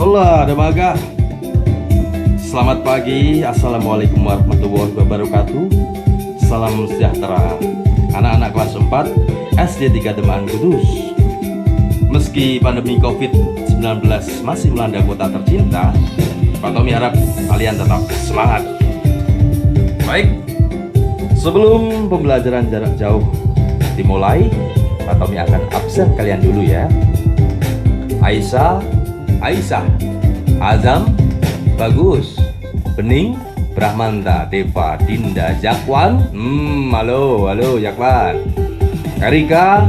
Hola, Demaga. Selamat pagi, Assalamualaikum warahmatullahi wabarakatuh. Salam sejahtera anak-anak kelas 4 SD 3 Demak Kudus. Meski pandemi COVID-19 masih melanda kota tercinta, Pak Tommy harap kalian tetap semangat. Baik, sebelum pembelajaran jarak jauh dimulai, Pak Tommy akan absen kalian dulu ya. Aisyah, Azam, Bagus, Bening, Brahmanta, Deva, Dinda, Jakwan. Halo Jakwan. Erika,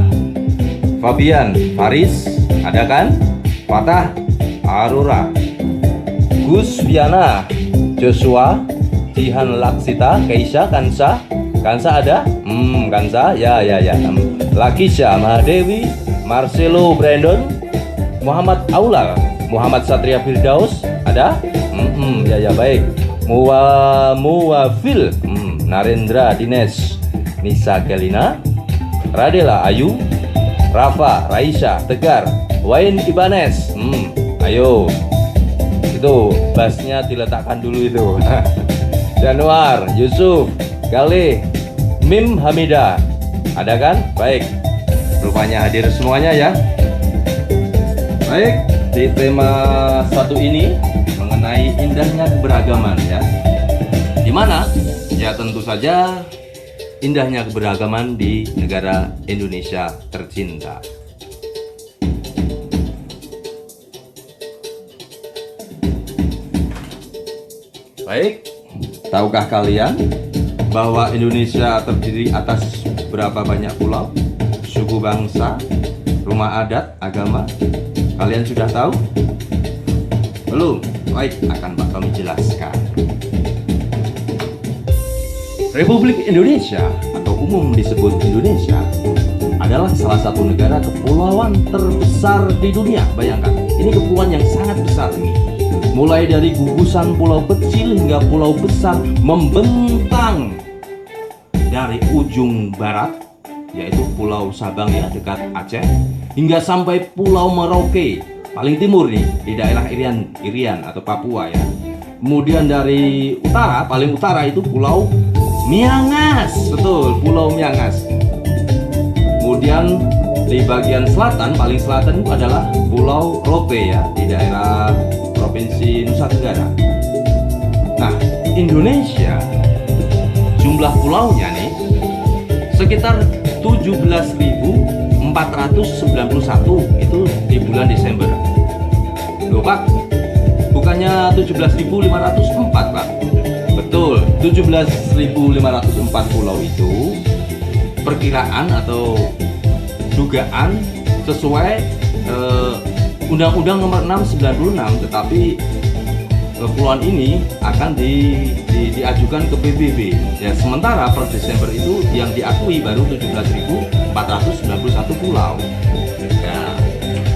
Fabian, Faris, ada kan? Fatah, Aurora, Gus, Viana, Joshua, Jihan, Laksita, Keisha, Kansa ada? Kansa, ya. Lakisha, Mahadewi, Marcelo, Brandon, Muhammad Aulal, Muhammad Satria Firdaus, ada? Ya baik. Muwafil, Narendra Dines, Nisa Kelina, Radela Ayu, Rafa, Raisha, Tegar, Wain Ibanez. Ayo. Itu basnya diletakkan dulu itu. Januar, Yusuf, Galih, Mim Hamida. Ada kan? Baik. Rupanya hadir semuanya ya. Baik, di tema satu ini mengenai indahnya keberagaman ya. Di mana? Ya tentu saja indahnya keberagaman di negara Indonesia tercinta. Baik, tahukah kalian bahwa Indonesia terdiri atas berapa banyak pulau, suku bangsa, rumah adat, agama? Kalian sudah tahu? Belum? Baik, akan Pak Tommy jelaskan. Republik Indonesia atau umum disebut Indonesia adalah salah satu negara kepulauan terbesar di dunia. Bayangkan, ini kepulauan yang sangat besar ini. Mulai dari gugusan pulau kecil hingga pulau besar membentang dari ujung barat, yaitu Pulau Sabang ya, dekat Aceh, hingga sampai Pulau Merauke paling timur nih di daerah Irian atau Papua ya. Kemudian dari utara, paling utara itu Pulau Miangas, betul, Pulau Miangas. Kemudian di bagian selatan, paling selatan itu adalah Pulau Rope ya, di daerah Provinsi Nusa Tenggara. Nah, Indonesia jumlah pulaunya nih sekitar 17.491 itu di bulan Desember. Loh Pak, bukannya 17.504 Pak? Betul, 17.504 pulau itu perkiraan atau dugaan sesuai Undang-Undang Nomor 6 96, tetapi kepulauan ini akan diajukan ke PBB ya, sementara per Desember itu yang diakui baru 17.491 pulau ya.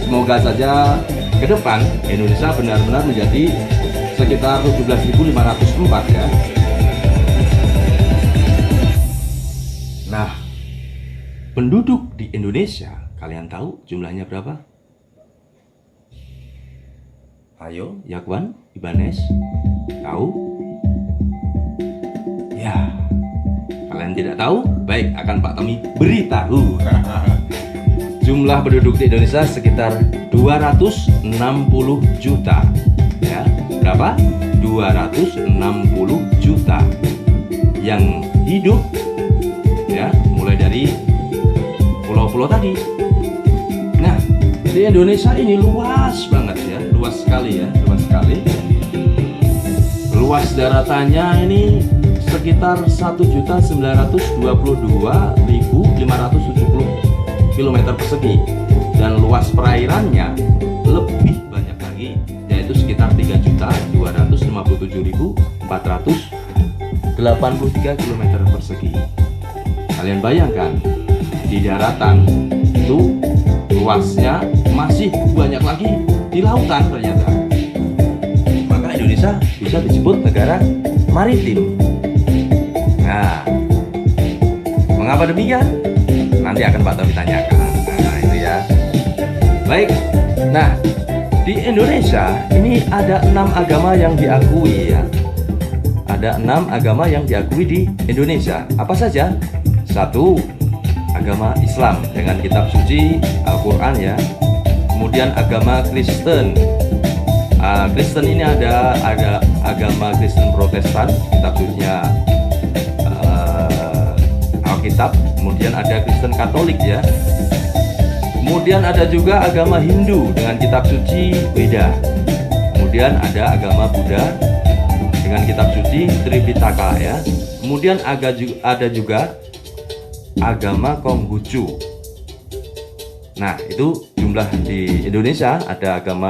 Semoga saja ke depan Indonesia benar-benar menjadi sekitar 17.504 ya. Nah, penduduk di Indonesia kalian tahu jumlahnya berapa? Ayo, Yakwan, Ibanez, tahu? Ya, kalian tidak tahu? Baik, akan Pak Tommy beritahu. Jumlah penduduk di Indonesia sekitar 260 juta. Ya, berapa? 260 juta yang hidup ya, mulai dari pulau-pulau tadi. Nah, di Indonesia ini luas banget ya, luas sekali. Luas daratannya ini sekitar 1.922.570 km persegi dan luas perairannya lebih banyak lagi, yaitu sekitar 3.257.483 km persegi. Kalian bayangkan, di daratan itu luasnya masih banyak lagi di lautan ternyata. Maka Indonesia bisa disebut negara maritim. Nah, mengapa demikian? Nanti akan Pak Tommy tanyakan. Nah, itu ya. Baik. Nah, Di Indonesia ini ada 6 agama yang diakui ya. Ada 6 agama yang diakui di Indonesia. Apa saja? 1. Agama Islam dengan kitab suci Al-Quran ya. Kemudian agama Kristen. Kristen ini ada agama Kristen Protestan, kitab sucinya Alkitab. Kemudian ada Kristen Katolik ya. Kemudian ada juga agama Hindu dengan kitab suci Weda. Kemudian ada agama Buddha dengan kitab suci Tripitaka ya. Kemudian ada juga agama Konghucu. Nah, itu jumlah di Indonesia ada agama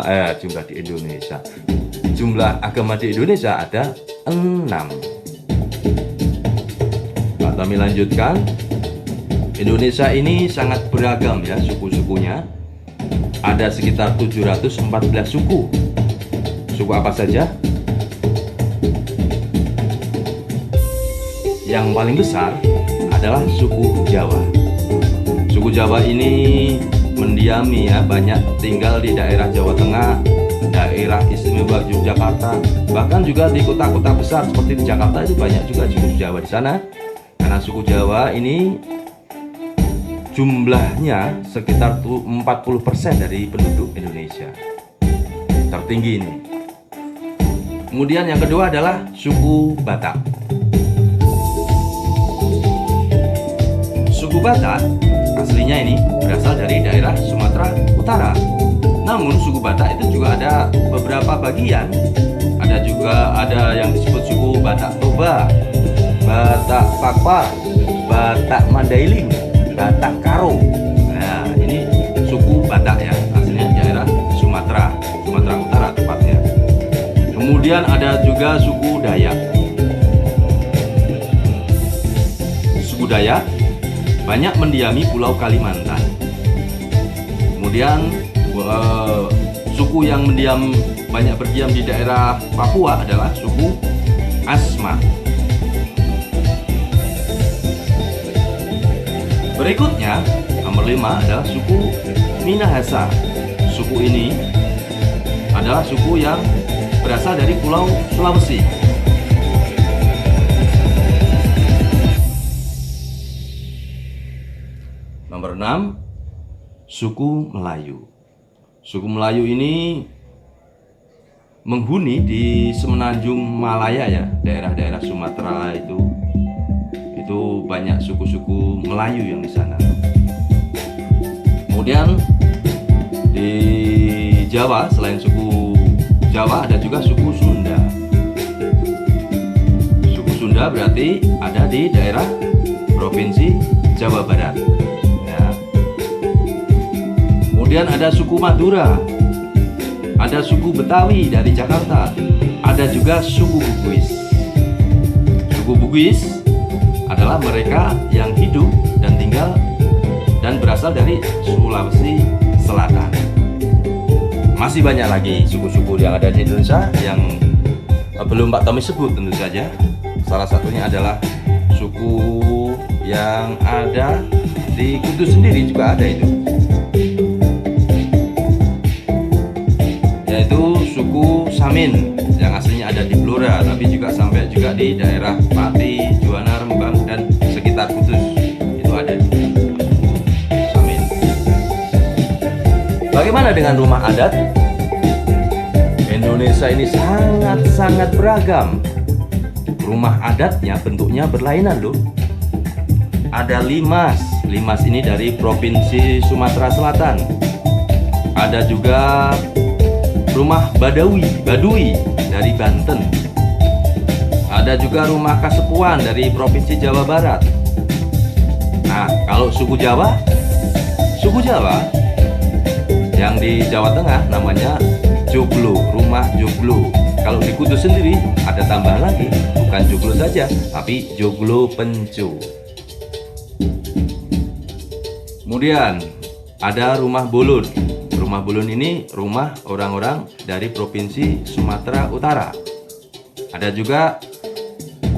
Jumlah agama di Indonesia ada 6. Pak Tami lanjutkan. Indonesia ini sangat beragam ya suku-sukunya. Ada sekitar 714 suku. Suku apa saja? Yang paling besar adalah suku Jawa. Suku Jawa ini mendiami ya, banyak tinggal di daerah Jawa Tengah, daerah istimewa Yogyakarta, bahkan juga di kota-kota besar seperti di Jakarta itu banyak juga suku Jawa di sana. Karena suku Jawa ini jumlahnya sekitar 40% dari penduduk Indonesia. Tertinggi ini. Kemudian yang kedua adalah suku Batak. Suku Batak aslinya ini berasal dari daerah Sumatera Utara. Namun suku Batak itu juga ada beberapa bagian. Ada yang disebut suku Batak Toba, Batak Pakpa, Batak Mandailing, Batak Karo. Nah, ini suku Batak ya, aslinya daerah Sumatera Utara tepatnya. Kemudian ada juga suku Dayak. Suku Dayak banyak mendiami Pulau Kalimantan. Kemudian suku yang banyak berdiam di daerah Papua adalah suku Asmat. Berikutnya, nomor 5 adalah suku Minahasa. Suku ini adalah suku yang berasal dari Pulau Sulawesi. Nomor 6, suku Melayu. Suku Melayu ini menghuni di semenanjung Malaya ya, daerah-daerah Sumatera itu banyak suku-suku Melayu yang di sana. Kemudian di Jawa, selain suku Jawa ada juga suku Sunda. Suku Sunda berarti ada di daerah Provinsi Jawa Barat. Ya. Kemudian ada suku Madura, ada suku Betawi dari Jakarta, ada juga suku Bugis. Suku Bugis adalah mereka yang hidup dan tinggal dan berasal dari Sulawesi Selatan. Masih banyak lagi suku-suku yang ada di Indonesia yang belum Pak Tommy sebut tentu saja. Salah satunya adalah suku yang ada di Kudus sendiri juga ada itu, yaitu suku Samin yang aslinya ada di Blora tapi juga sampai juga di daerah Pati, Juwana, Rembang dan sekitar Kudus itu ada di Samin. Bagaimana dengan rumah adat? Indonesia ini sangat-sangat beragam. Rumah adatnya bentuknya berlainan loh. Ada limas. Limas ini dari Provinsi Sumatera Selatan. Ada juga rumah Baduy dari Banten. Ada juga rumah Kasepuan dari Provinsi Jawa Barat. Nah, kalau suku Jawa yang di Jawa Tengah namanya Joglo, rumah Joglo. Kalau di Kudus sendiri ada tambahan lagi, bukan Joglo saja, tapi Joglo Pencu. Kemudian ada rumah Bolon. Rumah Bolon ini rumah orang-orang dari Provinsi Sumatera Utara. Ada juga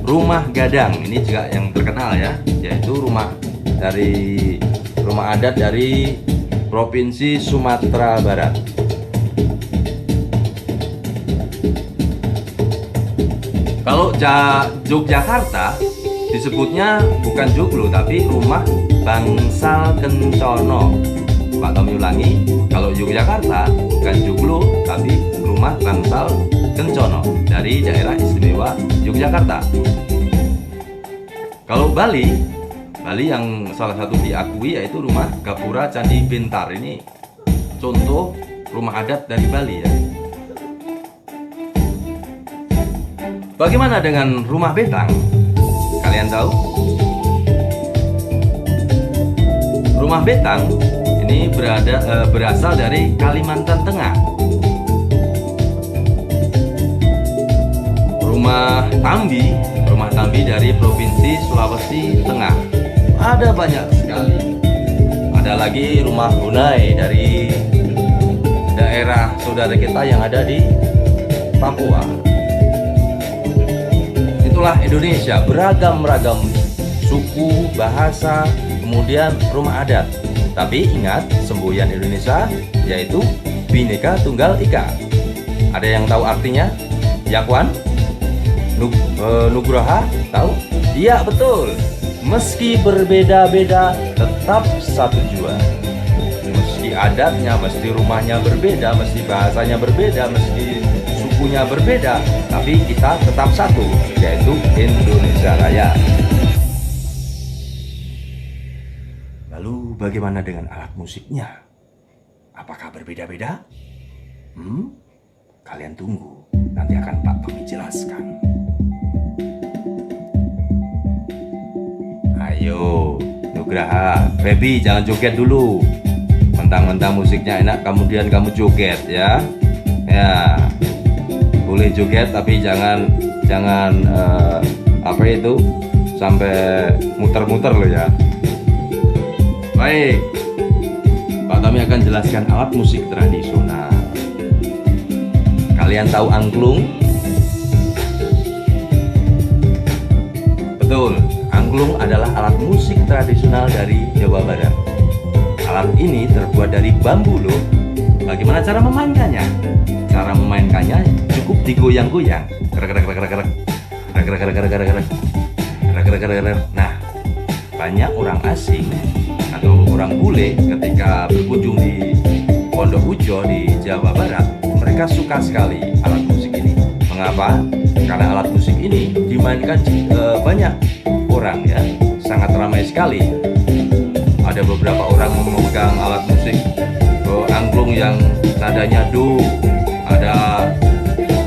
rumah Gadang, ini juga yang terkenal ya, yaitu rumah adat dari Provinsi Sumatera Barat. Kalau Yogyakarta disebutnya bukan joglo tapi rumah bangsal kencono. Pak kami ulangi, kalau Yogyakarta bukan joglo tapi rumah bangsal kencono dari daerah istimewa Yogyakarta. Kalau Bali yang salah satu diakui yaitu rumah Gapura Candi Bintar. Ini contoh rumah adat dari Bali ya. Bagaimana dengan rumah betang? Kalian tahu? Rumah betang ini berasal dari Kalimantan Tengah. Rumah Tambi dari Provinsi Sulawesi Tengah. Ada banyak sekali. Ada lagi rumah Hunai dari daerah saudara kita yang ada di Papua. Itulah Indonesia, beragam-ragam suku, bahasa, kemudian rumah adat. Tapi ingat, semboyan Indonesia yaitu Bhinneka Tunggal Ika. Ada yang tahu artinya? Yakwan? Nugraha? Tahu? Iya, betul. Meski berbeda-beda, tetap satu jua. Meski adatnya, mesti rumahnya berbeda, mesti bahasanya berbeda, mesti sukunya berbeda, tapi kita tetap satu, yaitu Indonesia Raya. Lalu bagaimana dengan alat musiknya? Apakah berbeda-beda? Kalian tunggu, nanti akan Pak Tommy jelaskan. Ayo, Nugraha, Feby jangan joget dulu. Mentang-mentang musiknya enak, kemudian kamu joget ya. Ya, boleh joget tapi jangan apa itu sampai muter-muter loh ya. Baik, Pak Tommy akan jelaskan alat musik tradisional. Kalian tahu angklung? Betul, angklung adalah alat musik tradisional dari Jawa Barat. Alat ini terbuat dari bambu loh. Bagaimana cara memainkannya? Cara memainkannya cukup digoyang-goyang. Nah, banyak orang asing atau orang bule ketika berkunjung di Pondok Ujo di Jawa Barat, mereka suka sekali alat musik ini. Mengapa? Karena alat musik ini dimainkan banyak orang ya, sangat ramai sekali. Ada beberapa orang memegang alat musik angklung yang nadanya do, ada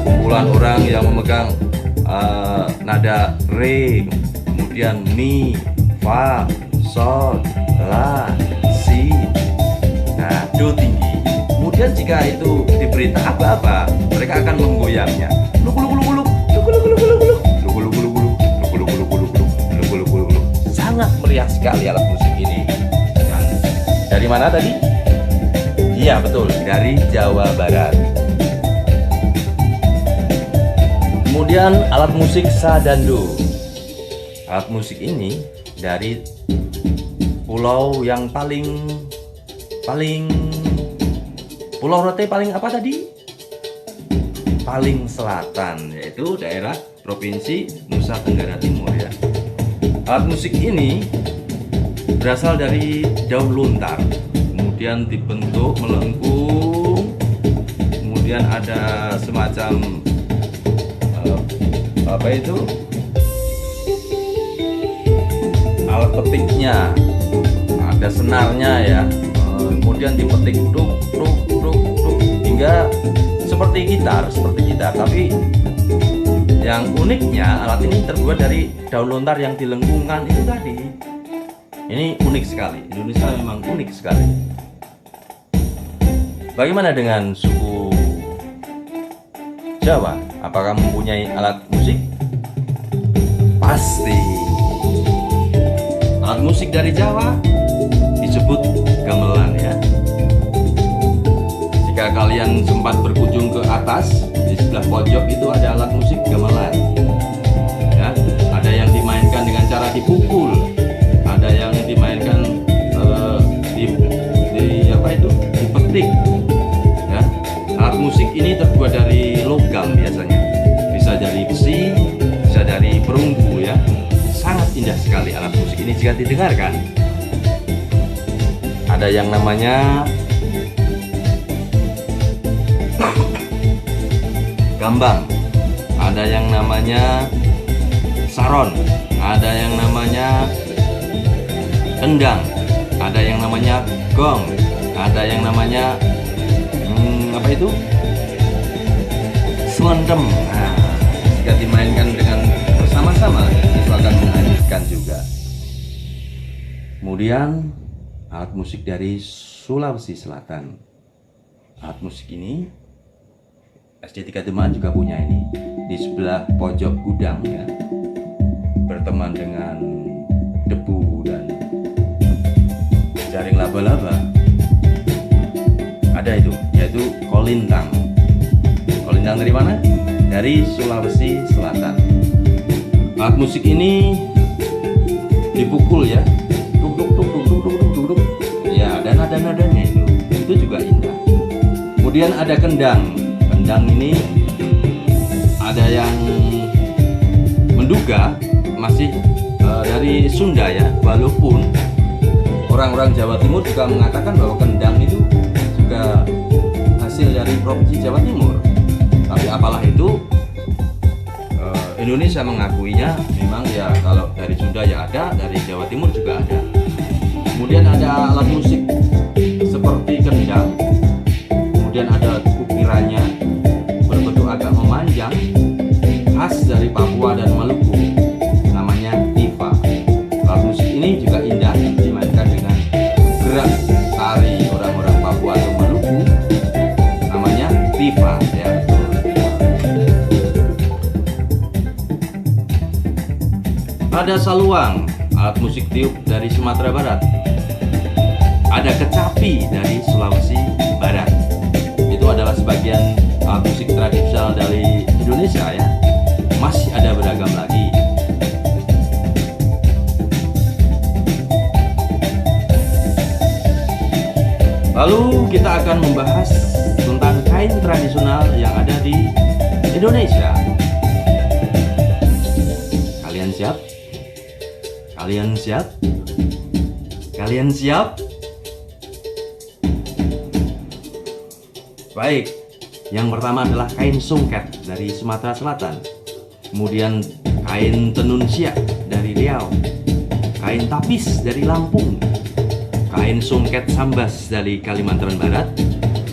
kumpulan orang yang memegang nada re, kemudian mi, fa, sol, la, si. Nah, do tinggi. Kemudian jika itu diperintah apa-apa, mereka akan menggoyangnya. Sangat meriah sekali alat musik ini. Dari mana tadi? Iya betul, dari Jawa Barat. Kemudian alat musik sadando. Alat musik ini dari pulau yang paling Pulau Rote paling apa tadi? Paling selatan, yaitu daerah Provinsi Nusa Tenggara Timur ya. Alat musik ini berasal dari daun lontar, kemudian dibentuk melengkung, kemudian ada semacam apa itu alat petiknya, ada senarnya ya, kemudian dipetik truk hingga seperti gitar, tapi yang uniknya alat ini terbuat dari daun lontar yang dilengkungkan itu tadi. Ini unik sekali. Indonesia memang unik sekali. Bagaimana dengan suku Jawa? Apakah mempunyai alat musik? Pasti. Alat musik dari Jawa disebut gamelan ya. Jika kalian sempat berkunjung ke atas, di sebelah pojok itu ada alat musik gamelan. Ya, ada yang dimainkan dengan cara dipukul, ada yang dimainkan dipetik. Alat musik ini terbuat dari logam biasanya, bisa dari besi, dengarkan. Ada yang namanya gambang, ada yang namanya saron, ada yang namanya endang, ada yang namanya gong, ada yang namanya apa itu? Selendem. Nah, jika dimainkan dengan bersama-sama itu akan menghasilkan juga. Kemudian alat musik dari Sulawesi Selatan. Alat musik ini SD3 Demak juga punya ini. Di sebelah pojok gudang ya, berteman dengan debu dan jaring laba-laba. Ada itu, yaitu kolintang. Kolintang dari mana? Dari Sulawesi Selatan. Alat musik ini dipukul ya, duk duk duk duk duk duk duk duk. Ya, dan nada-nadanya itu juga indah. Kemudian ada kendang. Kendang ini ada yang menduga masih dari Sunda ya, walaupun orang-orang Jawa Timur juga mengatakan bahwa kendang itu juga hasil dari provinsi Jawa Timur. Tapi apalah itu, Indonesia mengakuinya memang ya, kalau dari Sunda ya ada, dari Jawa Timur juga ada. Kemudian ada alat musik seperti kendang, kemudian ada ukirannya berbentuk agak memanjang, khas dari Papua dan Maluku, namanya tifa. Alat musik ini juga indah, dimainkan dengan gerak tari orang-orang Papua atau Maluku, namanya tifa ya. Ada saluang, alat musik tiup dari Sumatera Barat. Ada kecapi dari Sulawesi Barat. Itu adalah sebagian alat musik tradisional dari Indonesia ya. Masih ada beragam lagi. Lalu kita akan membahas tentang kain tradisional yang ada di Indonesia. Kalian siap? Kalian siap? Kalian siap? Baik, yang pertama adalah kain songket dari Sumatera Selatan. Kemudian kain tenun siak dari Riau. Kain tapis dari Lampung. Kain songket sambas dari Kalimantan Barat.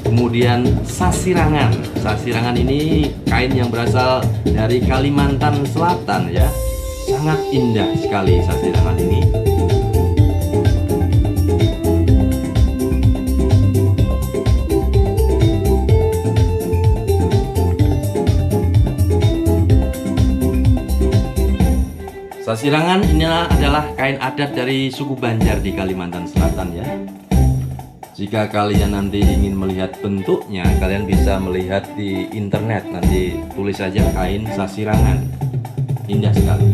Kemudian sasirangan. Sasirangan ini kain yang berasal dari Kalimantan Selatan ya. Sangat indah sekali sasirangan ini. Sasirangan inilah adalah kain adat dari suku Banjar di Kalimantan Selatan ya. Jika kalian nanti ingin melihat bentuknya, kalian bisa melihat di internet. Nanti tulis saja kain sasirangan. Indah sekali.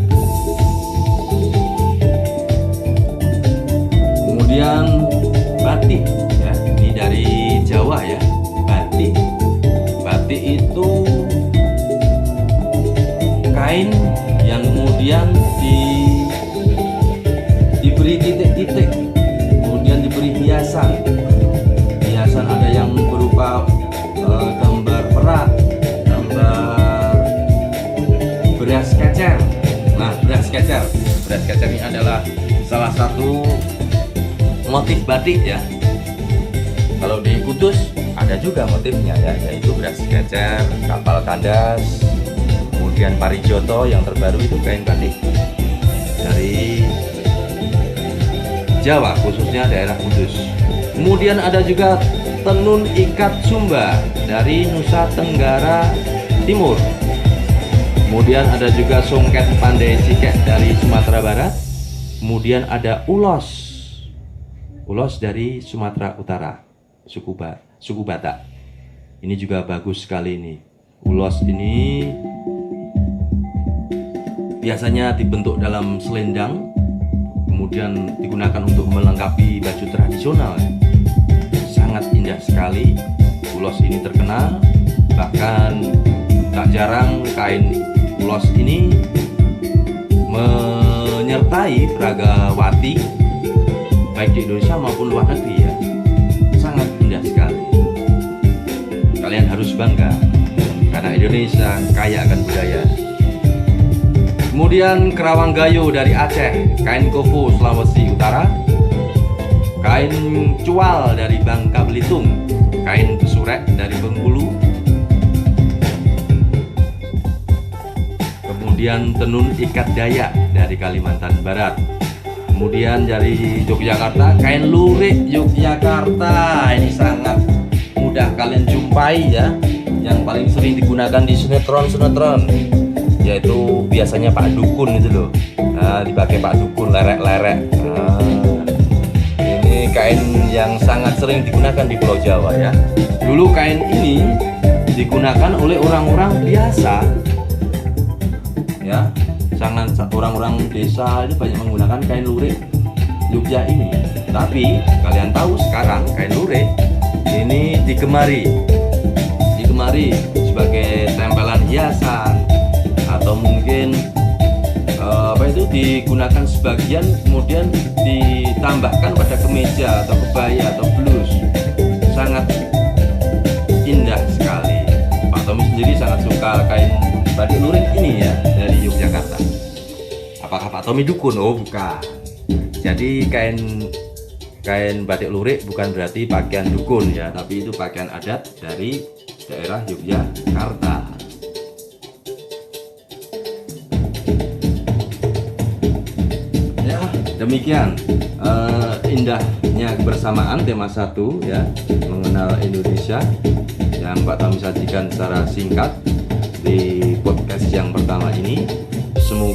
Kemudian batik ya, ini dari Jawa ya. Batik. Batik itu kain yang kemudian diberi titik-titik, kemudian diberi hiasan. Hiasan ada yang berupa gambar perak, gambar beras kecer. Nah, beras kecer ini adalah salah satu motif batik ya. Kalau di Kudus ada juga motifnya ya, yaitu beras kecer, kapal kandas. Kemudian Parijoto yang terbaru itu kain batik dari Jawa, khususnya daerah Kudus. Kemudian ada juga tenun ikat Sumba dari Nusa Tenggara Timur. Kemudian ada juga songket pandai cikek dari Sumatera Barat. Kemudian ada ulos. Ulos dari Sumatera Utara, suku Batak. Ini juga bagus sekali ini. Ulos ini biasanya dibentuk dalam selendang, kemudian digunakan untuk melengkapi baju tradisional. Sangat indah sekali. Ulos ini terkenal, bahkan tak jarang kain ulos ini menyertai Bragawati baik di Indonesia maupun luar negeri ya. Sangat indah sekali. Kalian harus bangga karena Indonesia kaya akan budaya. Kemudian Kerawang Gayo dari Aceh, kain kofo Sulawesi Utara, kain cual dari Bangka Belitung, kain pesurek dari Bengkulu, kemudian tenun ikat Dayak dari Kalimantan Barat, kemudian dari Yogyakarta, kain lurik Yogyakarta. Ini sangat mudah kalian jumpai ya, yang paling sering digunakan di sinetron, yaitu biasanya Pak Dukun itu loh. Nah, dipakai Pak Dukun, lerek-lerek. Nah, ini kain yang sangat sering digunakan di Pulau Jawa ya. Dulu kain ini digunakan oleh orang-orang biasa ya, sangat orang-orang desa itu banyak menggunakan kain lurik Jogja ini. Tapi kalian tahu sekarang kain lurik ini digemari sebagai tempelan hiasan, atau mungkin digunakan sebagian kemudian ditambahkan pada kemeja atau kebaya atau blus. Sangat indah sekali. Pak Tommy sendiri sangat suka kain batik lurik ini ya, dari Yogyakarta. Apakah Pak Tommy dukun? Oh bukan. Jadi kain batik lurik bukan berarti pakaian dukun ya, tapi itu pakaian adat dari daerah Yogyakarta. Ya, demikian indahnya kebersamaan tema 1 ya, mengenal Indonesia, yang Pak Tommy sajikan secara singkat di podcast yang pertama ini. Semoga